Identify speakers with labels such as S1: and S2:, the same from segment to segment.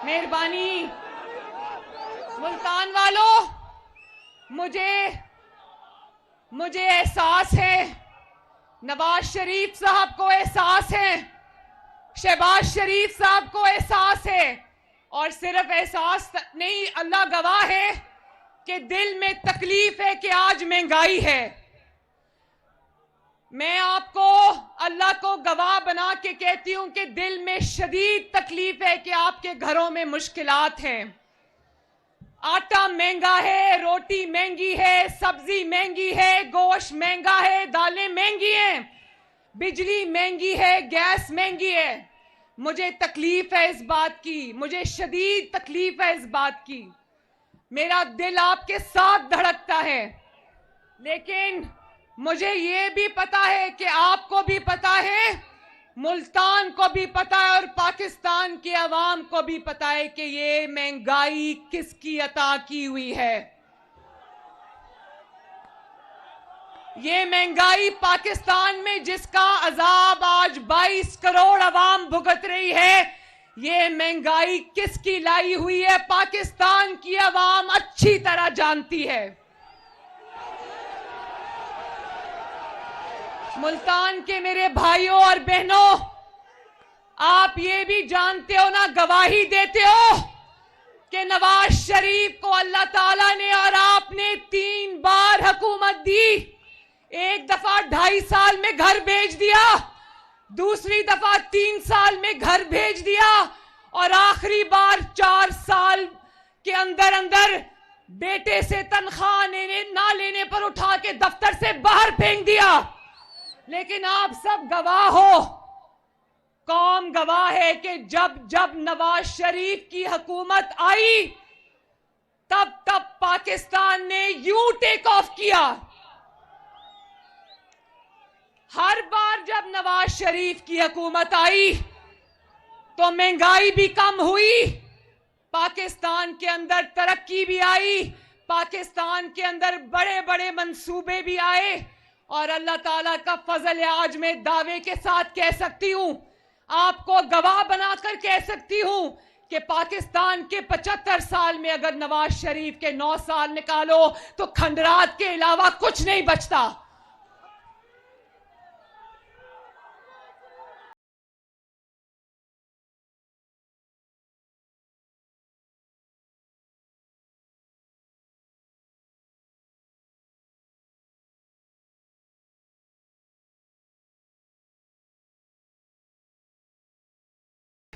S1: मेहरबानी। मुल्तान वालों, मुझे एहसास है, नवाज शरीफ साहब को एहसास है, शहबाज शरीफ साहब को एहसास है, और सिर्फ एहसास नहीं, अल्लाह गवाह है कि दिल में तकलीफ है कि आज महंगाई है। मैं आपको अल्लाह को गवाह बना के कहती हूं कि दिल में शदीद तकलीफ है कि आपके घरों में मुश्किलात हैं। आटा महंगा है, रोटी महंगी है, सब्जी महंगी है, गोश्त महंगा है, दालें महंगी हैं, बिजली महंगी है, गैस महंगी है। मुझे तकलीफ है इस बात की, मुझे शदीद तकलीफ है इस बात की। मेरा दिल आपके साथ धड़कता है, लेकिन मुझे ये भी पता है कि आपको भी पता है, मुल्तान को भी पता है, और पाकिस्तान की आवाम को भी पता है कि ये महंगाई किसकी अता की हुई है। ये महंगाई पाकिस्तान में जिसका अजाब आज 22 करोड़ आवाम भुगत रही है, ये महंगाई किसकी लाई हुई है, पाकिस्तान की आवाम अच्छी तरह जानती है। मुल्तान के मेरे भाइयों और बहनों, आप ये भी जानते हो ना, गवाही देते हो कि नवाज शरीफ को अल्लाह ताला ने और आपने 3 बार हुकूमत दी। एक दफा 2.5 साल में घर भेज दिया, दूसरी दफा 3 साल में घर भेज दिया, और आखिरी बार 4 साल के अंदर अंदर बेटे से तनख्वाह ना लेने पर उठा के दफ्तर से बाहर फेंक दिया। लेकिन आप सब गवाह हो, कौम गवाह है कि जब जब नवाज शरीफ की हुकूमत आई, तब तब पाकिस्तान ने यूं टेक ऑफ किया। हर बार जब नवाज शरीफ की हुकूमत आई तो महंगाई भी कम हुई, पाकिस्तान के अंदर तरक्की भी आई, पाकिस्तान के अंदर बड़े बड़े मंसूबे भी आए, और अल्लाह ताला का फजल है, आज मैं दावे के साथ कह सकती हूं, आपको गवाह बनाकर कह सकती हूं कि पाकिस्तान के 75 साल में अगर नवाज शरीफ के 9 साल निकालो तो खंडरात के अलावा कुछ नहीं बचता।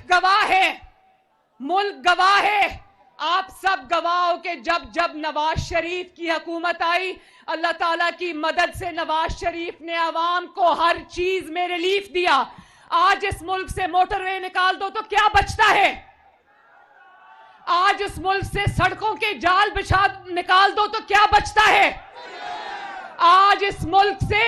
S1: गवाह है, मुल्क गवाह है, आप सब गवाह हो कि जब जब नवाज शरीफ की हुकूमत आई, अल्लाह ताला की मदद से नवाज शरीफ ने आवाम को हर चीज में रिलीफ दिया। आज इस मुल्क से मोटरवे निकाल दो तो क्या बचता है? आज इस मुल्क से सड़कों के जाल बिछा निकाल दो तो क्या बचता है? आज इस मुल्क से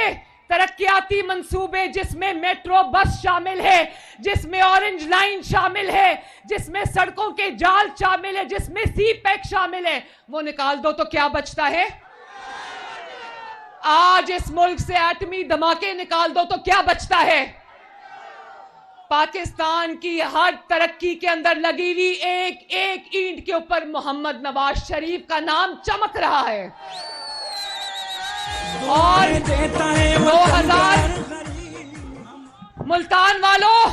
S1: तरक्याती मंसूबे जिसमें मेट्रो बस शामिल है, जिसमें ऑरेंज लाइन शामिल है, जिसमें सड़कों के जाल शामिल है, जिसमें सी पैक शामिल है, वो निकाल दो तो क्या बचता है? आज इस मुल्क से एटमी धमाके निकाल दो तो क्या बचता है? पाकिस्तान की हर तरक्की के अंदर लगी हुई एक एक ईंट के ऊपर मोहम्मद नवाज शरीफ का नाम चमक रहा है। और 2000 मुल्तान वालों,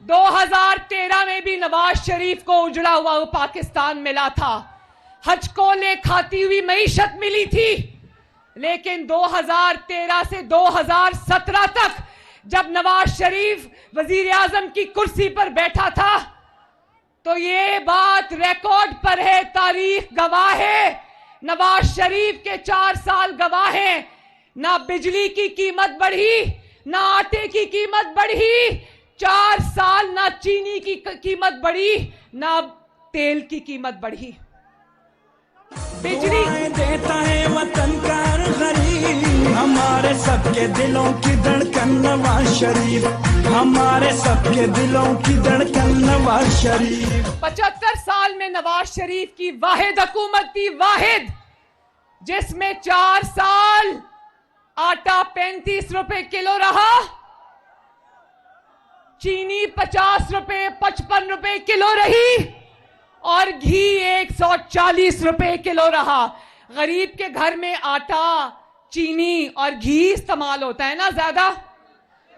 S1: 2013 में भी नवाज शरीफ को उजड़ा हुआ पाकिस्तान मिला था, हचकोले खाती हुई मईशत मिली थी। लेकिन 2013 से 2017 तक जब नवाज शरीफ वजीर आजम की कुर्सी पर बैठा था, तो ये बात रिकॉर्ड पर है, तारीख गवाह है, नवाज शरीफ के 4 साल गवाह हैं। ना बिजली की कीमत बढ़ी, ना आटे की कीमत बढ़ी, 4 साल ना चीनी की कीमत बढ़ी, ना तेल की कीमत बढ़ी। बिजली
S2: देता है वतन का गरीब, हमारे सबके दिलों की धड़कन नवाज शरीफ, हमारे सबके दिलों की धड़कन नवाज शरीफ।
S1: 75 साल में नवाज शरीफ की वाहिद हुकूमत थी, वाहिद, जिसमें 4 साल आटा 35 रुपए किलो रहा, चीनी 50 रुपए 55 रुपए किलो रही, और घी 140 रुपए किलो रहा। गरीब के घर में आटा, चीनी और घी इस्तेमाल होता है ना ज्यादा।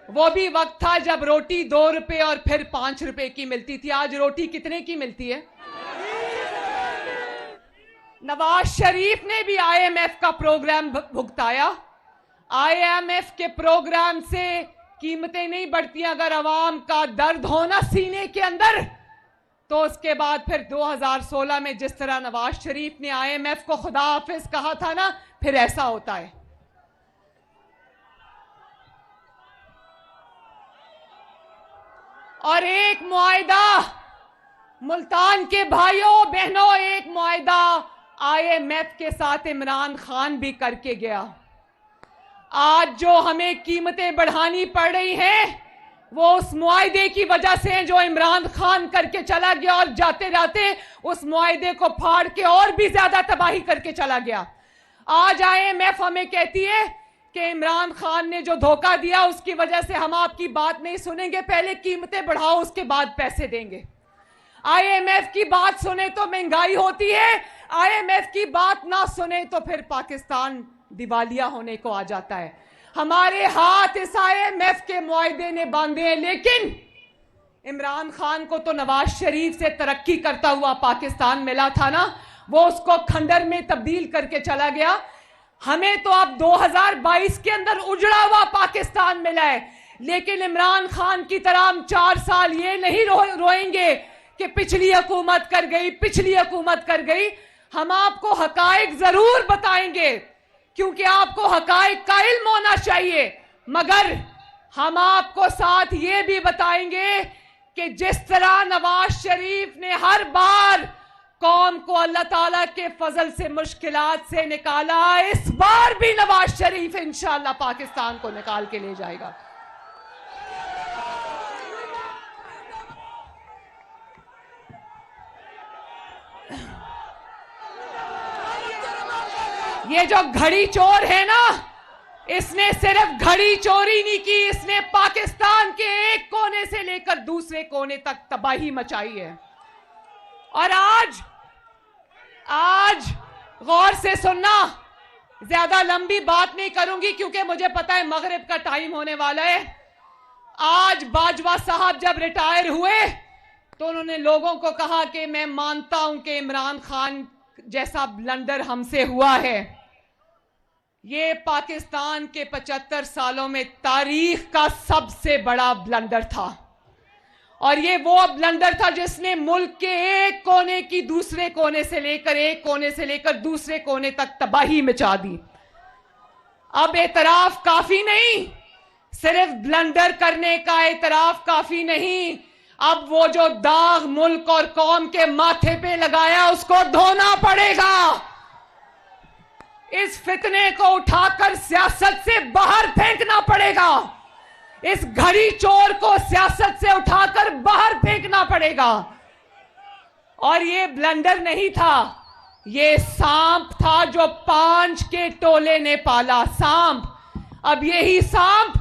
S1: वो भी वक्त था जब रोटी 2 रुपए और फिर 5 रुपए की मिलती थी। आज रोटी कितने की मिलती है? नवाज शरीफ ने भी आईएमएफ का प्रोग्राम भुगताया। आईएमएफ के प्रोग्राम से कीमतें नहीं बढ़ती। अगर आवाम का दर्द हो ना सीने के अंदर, तो उसके बाद फिर 2016 में जिस तरह नवाज शरीफ ने आईएमएफ को खुदा हाफिज कहा था ना, फिर ऐसा होता है। और एक मुआहिदा मुल्तान के भाइयों बहनों, एक मुआहिदा आईएमएफ के साथ इमरान खान भी करके गया। आज जो हमें कीमतें बढ़ानी पड़ रही हैं, वो उस मुआहिदे की वजह से जो इमरान खान करके चला गया, और जाते जाते उस मुआहिदे को फाड़ के और भी ज्यादा तबाही करके चला गया। आज आईएमएफ हमें कहती है कि इमरान खान ने जो धोखा दिया उसकी वजह से हम आपकी बात नहीं सुनेंगे, पहले कीमतें बढ़ाओ उसके बाद पैसे देंगे। आईएमएफ की बात सुने तो महंगाई होती है, आईएमएफ की बात ना सुने तो फिर पाकिस्तान दिवालिया होने को आ जाता है। हमारे हाथ इस आईएमएफ के मुआहिदे ने बांधे हैं, लेकिन इमरान खान को तो नवाज शरीफ से तरक्की करता हुआ पाकिस्तान मिला था ना, वो उसको खंडर में तब्दील करके चला गया। हमें तो अब 2022 के अंदर उजड़ा हुआ पाकिस्तान मिला है, लेकिन इमरान खान की तरह हम 4 साल ये नहीं रोएंगे कि पिछली हुकूमत कर गई, पिछली हुकूमत कर गई। हम आपको हकायक जरूर बताएंगे, क्योंकि आपको हकायक का इल्म होना चाहिए, मगर हम आपको साथ ये भी बताएंगे कि जिस तरह नवाज शरीफ ने हर बार कौम को अल्लाह ताला के फजल से मुश्किलात से निकाला, इस बार भी नवाज शरीफ इंशाअल्लाह पाकिस्तान को निकाल के ले जाएगा। ये जो घड़ी चोर है ना, इसने सिर्फ घड़ी चोरी नहीं की, इसने पाकिस्तान के एक कोने से लेकर दूसरे कोने तक तबाही मचाई है। और आज गौर से सुनना, ज्यादा लंबी बात नहीं करूंगी क्योंकि मुझे पता है मगरिब का टाइम होने वाला है। आज बाजवा साहब जब रिटायर हुए तो उन्होंने लोगों को कहा कि मैं मानता हूं कि इमरान खान जैसा ब्लंडर हमसे हुआ है। ये पाकिस्तान के 75 सालों में तारीख का सबसे बड़ा ब्लंडर था, और ये वो ब्लंडर था जिसने मुल्क के एक कोने की दूसरे कोने से लेकर, एक कोने से लेकर दूसरे कोने तक तबाही मचा दी। अब एतराफ काफी नहीं, सिर्फ ब्लंडर करने का एतराफ काफी नहीं, अब वो जो दाग मुल्क और कौम के माथे पे लगाया उसको धोना पड़ेगा। इस फितने को उठाकर सियासत से बाहर फेंकना पड़ेगा। इस घड़ी चोर को सियासत से उठाकर बाहर फेंकना पड़ेगा। और ये ब्लंडर नहीं था, ये सांप था जो 5 के टोले ने पाला, सांप। अब यही सांप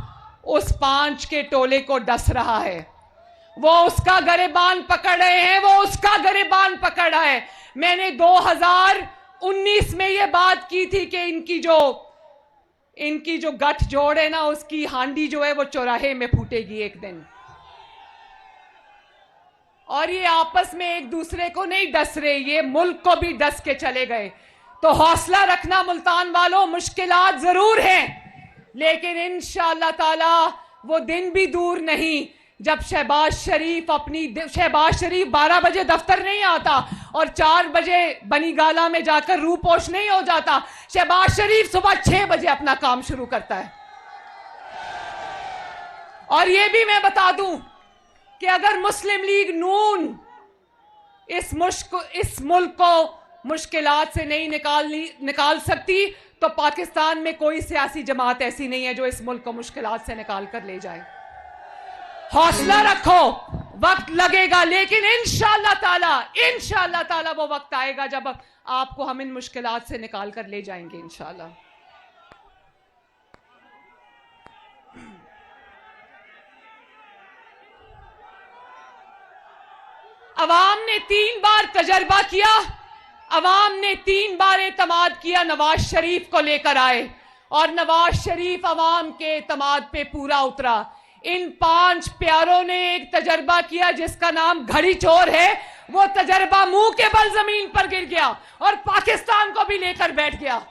S1: उस 5 के टोले को डस रहा है, वो उसका गिरबान पकड़ रहे हैं, वो उसका गिरबान पकड़ रहा है। मैंने 2019 में ये बात की थी कि इनकी जो गठजोड़ है ना, उसकी हांडी जो है वो चौराहे में फूटेगी एक दिन। और ये आपस में एक दूसरे को नहीं डस रहे, ये मुल्क को भी डस के चले गए। तो हौसला रखना मुल्तान वालों, मुश्किलात जरूर हैं, लेकिन इंशाअल्लाह ताला वो दिन भी दूर नहीं जब शहबाज शरीफ 12 बजे दफ्तर नहीं आता और 4 बजे बनी गाला में जाकर रूपोश नहीं हो जाता। शहबाज शरीफ सुबह 6 बजे अपना काम शुरू करता है। और यह भी मैं बता दूं कि अगर मुस्लिम लीग नून इस मुल्क को मुश्किलात से नहीं निकाल सकती, तो पाकिस्तान में कोई सियासी जमात ऐसी नहीं है जो इस मुल्क को मुश्किलात से निकाल कर ले जाए। हौसला रखो, वक्त लगेगा, लेकिन इंशाअल्लाह ताला वो वक्त आएगा जब आपको हम इन मुश्किलात से निकाल कर ले जाएंगे इंशाअल्लाह। अवाम ने 3 बार तजर्बा किया, अवाम ने 3 बार एतमाद किया, नवाज शरीफ को लेकर आए और नवाज शरीफ अवाम के एतमाद पे पूरा उतरा। इन 5 प्यारों ने एक तजर्बा किया जिसका नाम घड़ी चोर है। वो तजर्बा मुंह के बल जमीन पर गिर गया और पाकिस्तान को भी लेकर बैठ गया।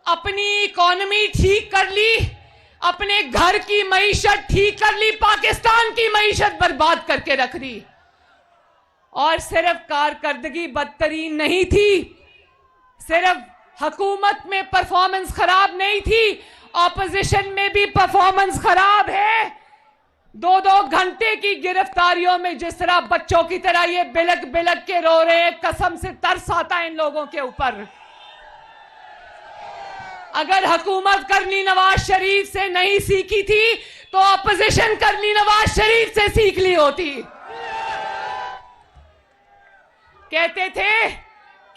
S1: अपनी इकोनॉमी ठीक कर ली, अपने घर की मईशत ठीक कर ली, पाकिस्तान की मईशत बर्बाद करके रख दी। और सिर्फ कारकर्दगी बदतरीन नहीं थी, सिर्फ हुकूमत में परफॉर्मेंस खराब नहीं थी, ऑपोजिशन में भी परफॉर्मेंस खराब है। 2-2 घंटे की गिरफ्तारियों में जिस तरह बच्चों की तरह ये बिलक बिलक के रो रहे हैं, कसम से तरस आता है इन लोगों के ऊपर। अगर हुकूमत करनी नवाज शरीफ से नहीं सीखी थी तो ऑपोजिशन करनी नवाज शरीफ से सीख ली होती। कहते थे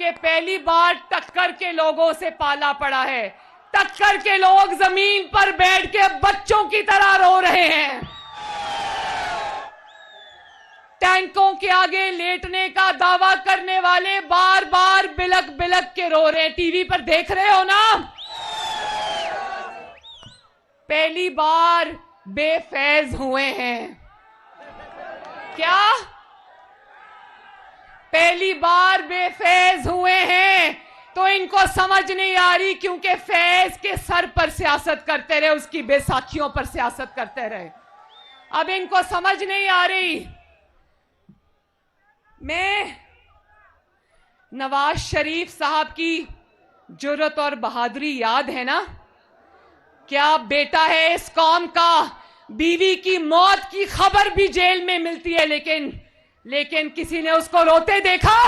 S1: कि पहली बार टक्कर के लोगों से पाला पड़ा है। टक्कर के लोग जमीन पर बैठ के बच्चों की तरह रो रहे हैं। टैंकों के आगे लेटने का दावा करने वाले बार बार बिलक बिलक के रो रहे हैं। टीवी पर देख रहे हो ना। पहली बार बेफैज हुए हैं। क्या पहली बार बेफैज हुए हैं? तो इनको समझ नहीं आ रही, क्योंकि फैज के सर पर सियासत करते रहे, उसकी बैसाखियों पर सियासत करते रहे। अब इनको समझ नहीं आ रही। मैं नवाज शरीफ साहब की जुर्रत और बहादुरी याद है ना? क्या बेटा है इस कौम का, बीवी की मौत की खबर भी जेल में मिलती है, लेकिन किसी ने उसको रोते देखा?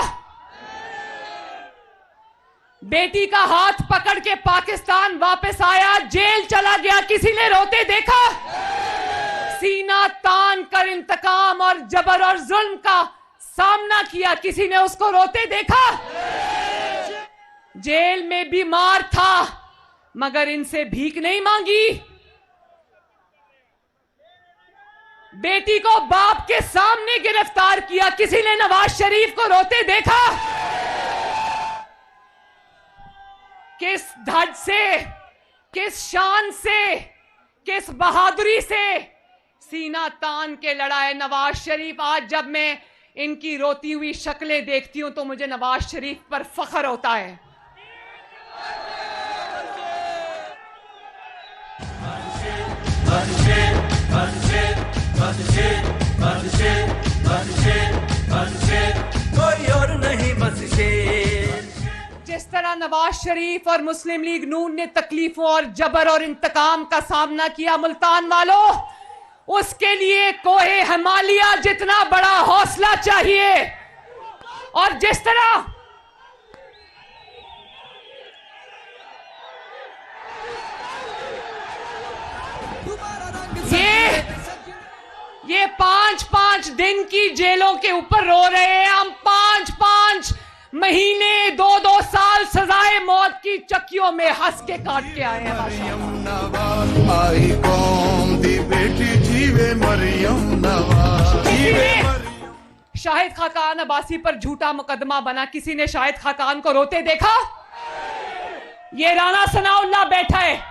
S1: बेटी का हाथ पकड़ के पाकिस्तान वापस आया, जेल चला गया, किसी ने रोते देखा? सीना तान कर इंतकाम और जबर और जुल्म का सामना किया, किसी ने उसको रोते देखा? जेल में बीमार था मगर इनसे भीख नहीं मांगी। बेटी को बाप के सामने गिरफ्तार किया, किसी ने नवाज शरीफ को रोते देखा? किस धड़ से, किस शान से, किस बहादुरी से सीना तान के लड़ा है नवाज शरीफ। आज जब मैं इनकी रोती हुई शक्लें देखती हूं तो मुझे नवाज शरीफ पर फख्र होता है।
S2: कोई और नहीं बस शेर।
S1: जिस तरह नवाज शरीफ और मुस्लिम लीग नून ने तकलीफों और जबर और इंतकाम का सामना किया मुल्तान वालों, उसके लिए कोहे हिमालय जितना बड़ा हौसला चाहिए। और जिस तरह ये 5-5 दिन की जेलों के ऊपर रो रहे हैं, हम 5-5 महीने 2-2 साल सजाए मौत की चक्कियों में हंस के काट के आए हैं।
S3: आई कौम दी बेटी जीवे मरियम नवाज।
S1: शाहिद खाकान अब्बासी पर झूठा मुकदमा बना, किसी ने शाहिद खाकान को रोते देखा? ये राणा सनाउल्लाह बैठा है,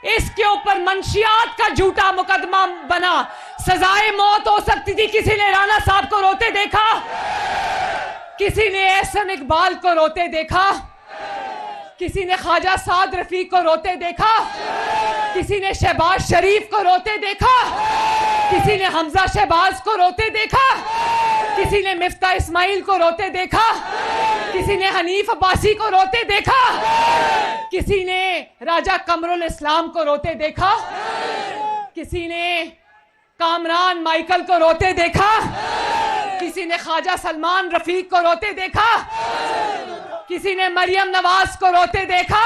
S1: इसके ऊपर मंशियात का झूठा मुकदमा बना, सजाए मौत हो सकती थी, किसी ने राणा साहब को रोते देखा? किसी ने एहसन इकबाल को रोते देखा? किसी ने ख्वाजा साद रफीक को रोते देखा? किसी ने शहबाज शरीफ को रोते देखा? किसी ने हमजा शहबाज को रोते देखा? किसी ने मिफ्ता इस्माइल को रोते देखा? किसी ने हनीफ अब्बासी को रोते देखा? किसी ने राजा कमरुल इस्लाम को रोते देखा? किसी ने कामरान माइकल को रोते देखा? किसी ने ख्वाजा सलमान रफीक को रोते देखा? किसी ने मरियम नवाज को रोते देखा?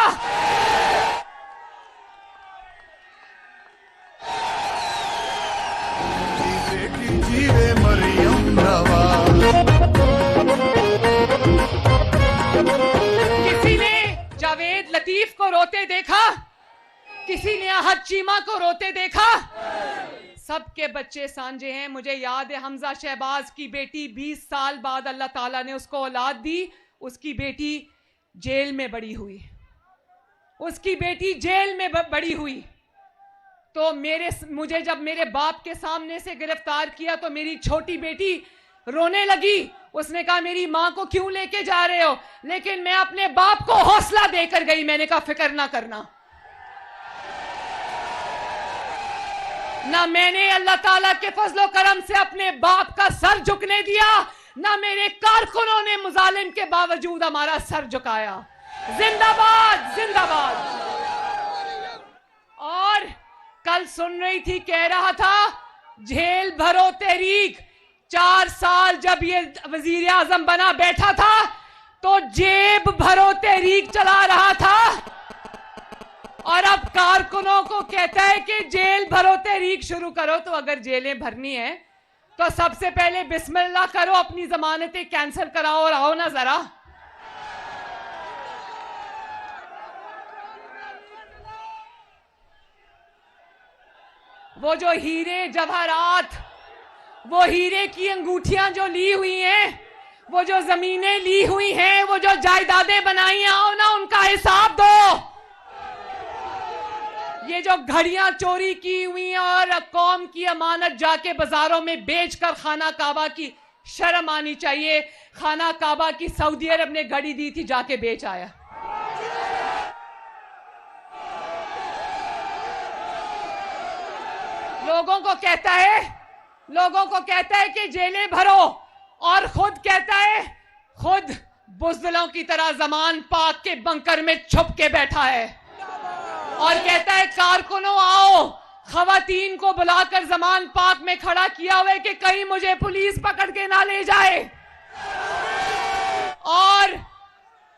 S3: जीवे मरियम नवाज।
S1: किसी ने जावेद लतीफ को रोते देखा? किसी ने अहद चीमा को रोते देखा? सबके बच्चे सांझे हैं। मुझे याद है हमजा शहबाज की बेटी 20 साल बाद अल्लाह ताला ने उसको औलाद दी। उसकी बेटी जेल में बड़ी हुई, उसकी बेटी जेल में बड़ी हुई। तो मुझे जब मेरे बाप के सामने से गिरफ्तार किया तो मेरी छोटी बेटी रोने लगी। उसने कहा मेरी मां को क्यों लेके जा रहे हो? लेकिन मैं अपने बाप को हौसला देकर गई। मैंने कहा फिक्र ना करना। ना मैंने अल्लाह ताला के फजलो करम से अपने बाप का सर झुकने दिया, ना मेरे कारकुनों ने मुजालिम के बावजूद हमारा सर झुकाया। जिंदाबाद जिंदाबाद। और कल सुन रही थी, कह रहा था जेल भरो तहरीक। 4 साल जब ये वजीर आजम बना बैठा था तो जेब भरो तहरीक चला रहा था, और अब कारकुनों को कहता है कि जेल भरो तहरीक शुरू करो। तो अगर जेलें भरनी है तो सबसे पहले बिस्मिल्लाह करो, अपनी जमानतें कैंसिल कराओ और आओ ना जरा। वो जो हीरे जवाहरात, वो हीरे की अंगूठियां जो ली हुई हैं, वो जो जमीनें ली हुई हैं, वो जो जायदादें बनाई, आओ ना उनका हिसाब दो। ये जो घड़ियां चोरी की हुई हैं और कौम की अमानत जाके बाजारों में बेचकर खाना काबा की, शर्म आनी चाहिए। खाना काबा की सऊदी अरब ने घड़ी दी थी, जाके बेच आया। लोगों को कहता है कि जेलें भरो, और खुद कहता है, खुद बुज़दिलों की तरह ज़मान पाक के बंकर में छुप के बैठा है और कहता है कारकुनों आओ। खवातीन को बुलाकर ज़मान पाक में खड़ा किया हुआ है कि कहीं मुझे पुलिस पकड़ के ना ले जाए। और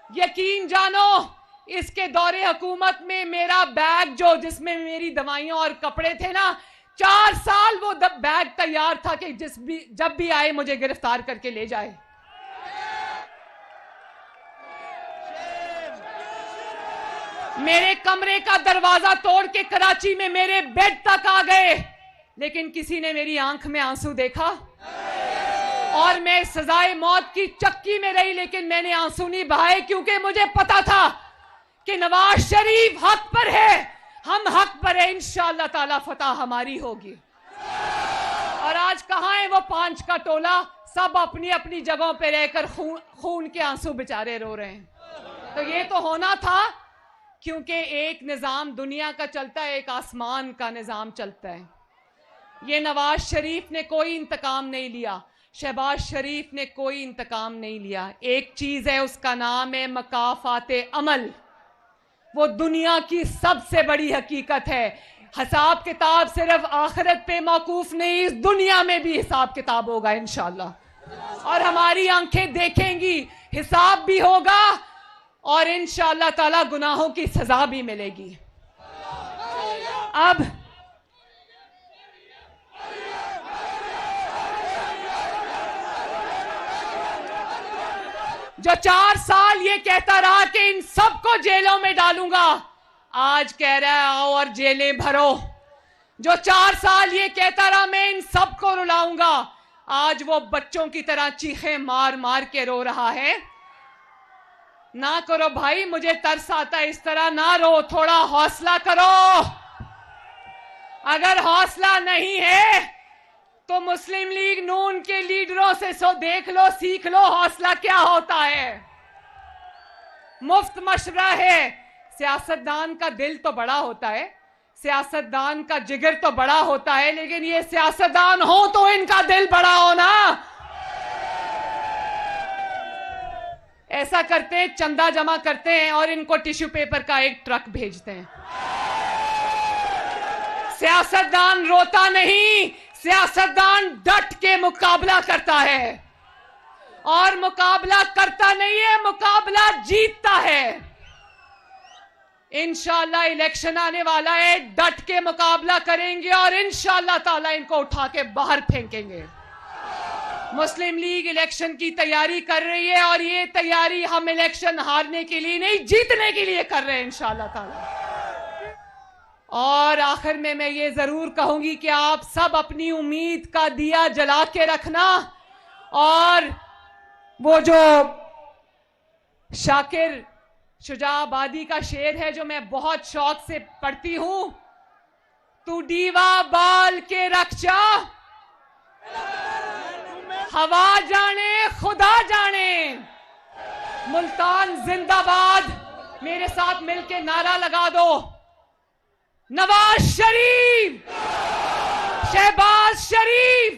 S1: यकीन जानो, इसके दौरे हुकूमत में मेरा बैग जिसमें मेरी दवाइयां और कपड़े थे ना, 4 साल वो बैग तैयार था कि जब भी आए मुझे गिरफ्तार करके ले जाए। मेरे कमरे का दरवाजा तोड़ के कराची में मेरे बेड तक आ गए, लेकिन किसी ने मेरी आंख में आंसू देखा? और मैं सजाए मौत की चक्की में रही, लेकिन मैंने आंसू नहीं बहाए, क्योंकि मुझे पता था कि नवाज शरीफ हक पर है, हम हक पर है। इंशाअल्लाह ताला फतह हमारी होगी। और आज कहां है वो 5 का टोला? सब अपनी अपनी जगहों पे रहकर खून के आंसू बेचारे रो रहे हैं। तो ये तो होना था, क्योंकि एक निज़ाम दुनिया का चलता है, एक आसमान का निज़ाम चलता है। ये नवाज शरीफ ने कोई इंतकाम नहीं लिया, शहबाज शरीफ ने कोई इंतकाम नहीं लिया। एक चीज़ है, उसका नाम है मकाफाते अमल। वो दुनिया की सबसे बड़ी हकीकत है। हिसाब किताब सिर्फ आखिरत पे मौकूफ नहीं, इस दुनिया में भी हिसाब किताब होगा इंशाअल्लाह। और हमारी आंखें देखेंगी, हिसाब भी होगा, और इंशाअल्लाह ताला गुनाहों की सजा भी मिलेगी। अब जो 4 साल ये कहता रहा कि इन सबको जेलों में डालूंगा, आज कह रहा है आओ और जेलें भरो। जो 4 साल ये कहता रहा मैं इन सबको रुलाऊंगा, आज वो बच्चों की तरह चीखें मार मार के रो रहा है। ना करो भाई, मुझे तरस आता है, इस तरह ना रो, थोड़ा हौसला करो। अगर हौसला नहीं है तो मुस्लिम लीग नून के लीडरों से देख लो, सीख लो हौसला क्या होता है। मुफ्त मशवरा है। सियासतदान का दिल तो बड़ा होता है, सियासतदान का जिगर तो बड़ा होता है, लेकिन ये सियासतदान हो तो इनका दिल बड़ा हो ना। ऐसा करते हैं, चंदा जमा करते हैं और इनको टिश्यू पेपर का एक ट्रक भेजते हैं। सियासतदान रोता नहीं, सियासतदान डट के मुकाबला करता है, और मुकाबला करता नहीं है, मुकाबला जीतता है। इंशाअल्लाह इलेक्शन आने वाला है, डट के मुकाबला करेंगे और इंशाअल्लाह ताला इनको उठा के बाहर फेंकेंगे। मुस्लिम लीग इलेक्शन की तैयारी कर रही है, और ये तैयारी हम इलेक्शन हारने के लिए नहीं, जीतने के लिए कर रहे हैं इंशाअल्लाह ताला। और आखिर में मैं ये जरूर कहूंगी कि आप सब अपनी उम्मीद का दिया जला के रखना। और वो जो शाकिर शुजाआबादी का शेर है जो मैं बहुत शौक से पढ़ती हूं, तू डीवा बाल के रख जा, हवा जाने खुदा जाने, मुल्तान जिंदाबाद। मेरे साथ मिलके नारा लगा दो, नवाज शरीफ, शहबाज शरीफ।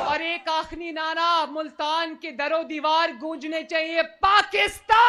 S1: और एक आखिरी नारा मुल्तान के दरो दीवार गूंजने चाहिए, पाकिस्तान।